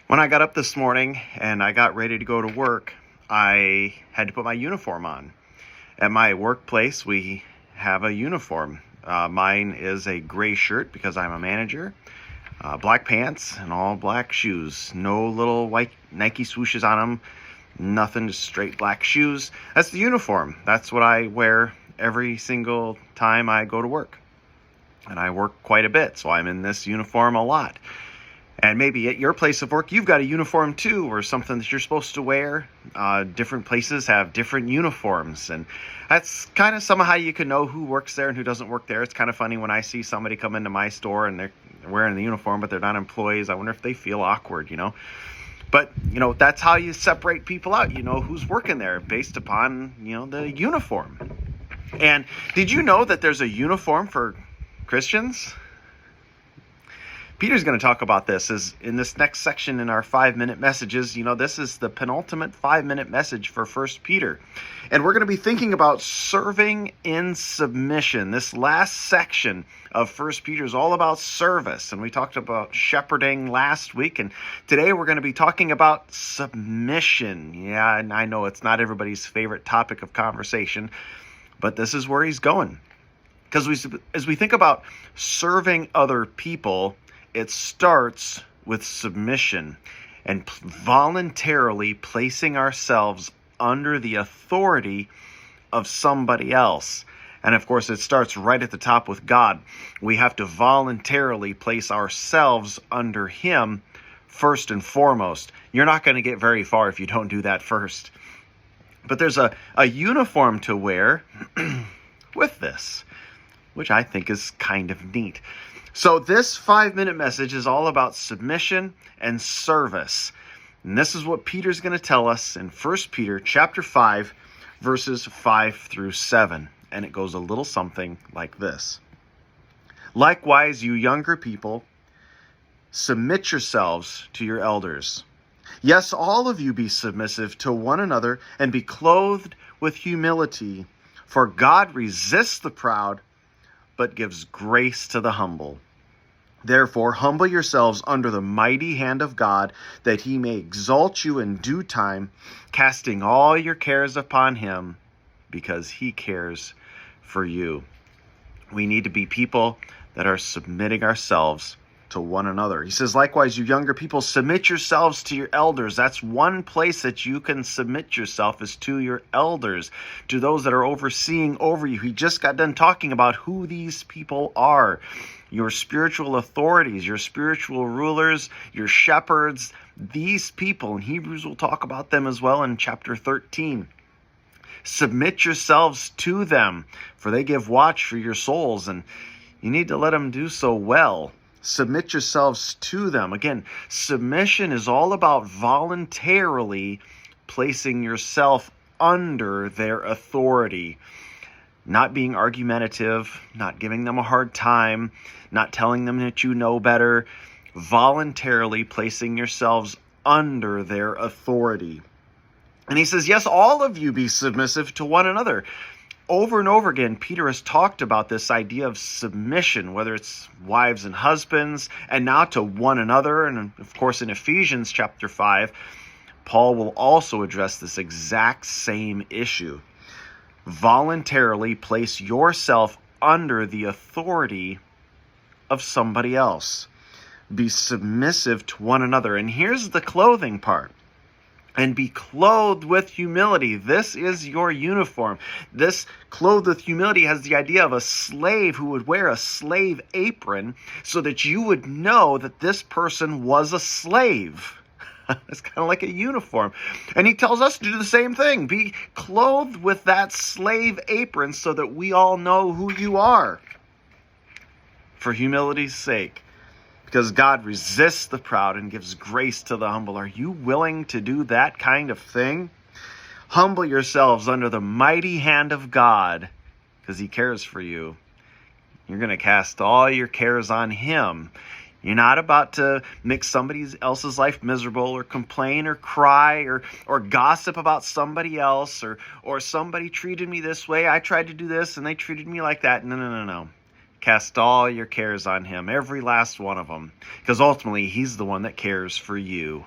When I got up this morning and I got ready to go to work, I had to put my uniform on. At my workplace, we have a uniform. Mine is a gray shirt because I'm a manager, black pants, and all black shoes. No little white Nike swooshes on them, nothing, just straight black shoes. That's the uniform. That's what I wear every single time I go to work. And I work quite a bit, so I'm in this uniform a lot. And maybe at your place of work, you've got a uniform too, or something that you're supposed to wear. Different places have different uniforms, and that's kind of somehow you can know who works there and who doesn't work there. It's kind of funny when I see somebody come into my store and they're wearing the uniform, but they're not employees. I wonder if they feel awkward, But, that's how you separate people out. You know who's working there based upon, the uniform. And did you know that there's a uniform for Christians? Peter's going to talk about this as in this next section in our 5-minute messages. This is the penultimate 5-minute message for 1 Peter. And we're going to be thinking about serving in submission. This last section of 1 Peter is all about service. And we talked about shepherding last week. And today we're going to be talking about submission. Yeah, and I know it's not everybody's favorite topic of conversation, but this is where he's going. Because as we think about serving other people, it starts with submission and voluntarily placing ourselves under the authority of somebody else. And of course, it starts right at the top with God. We have to voluntarily place ourselves under Him first and foremost. You're not going to get very far if you don't do that first. But there's a uniform to wear with this, which I think is kind of neat. So this 5-minute message is all about submission and service. And this is what Peter's going to tell us in 1 Peter chapter 5, verses 5 through 7. And it goes a little something like this. Likewise, you younger people, submit yourselves to your elders. Yes, all of you be submissive to one another and be clothed with humility. For God resists the proud, but gives grace to the humble. Therefore, humble yourselves under the mighty hand of God, that He may exalt you in due time, casting all your cares upon Him, because He cares for you. We need to be people that are submitting ourselves to one another. He says, likewise, you younger people, submit yourselves to your elders. That's one place that you can submit yourself, is to your elders, to those that are overseeing over you. He just got done talking about who these people are. Your spiritual authorities, your spiritual rulers, your shepherds, these people. And Hebrews will talk about them as well in chapter 13. Submit yourselves to them, for they give watch for your souls, and you need to let them do so well. Submit yourselves to them. Again, submission is all about voluntarily placing yourself under their authority. Not being argumentative, not giving them a hard time, not telling them that you know better. Voluntarily placing yourselves under their authority. And he says, yes, all of you be submissive to one another. Over and over again, Peter has talked about this idea of submission, whether it's wives and husbands, and now to one another. And of course, in Ephesians chapter 5, Paul will also address this exact same issue. Voluntarily place yourself under the authority of somebody else. Be submissive to one another. And here's the clothing part. And be clothed with humility. This is your uniform. This clothed with humility has the idea of a slave who would wear a slave apron so that you would know that this person was a slave. It's kind of like a uniform. And he tells us to do the same thing. Be clothed with that slave apron so that we all know who you are. For humility's sake. Because God resists the proud and gives grace to the humble. Are you willing to do that kind of thing? Humble yourselves under the mighty hand of God, because He cares for you. You're going to cast all your cares on Him. You're not about to make somebody else's life miserable, or complain or cry or gossip about somebody else, or somebody treated me this way. I tried to do this and they treated me like that. No. Cast all your cares on him, every last one of them, because ultimately he's the one that cares for you.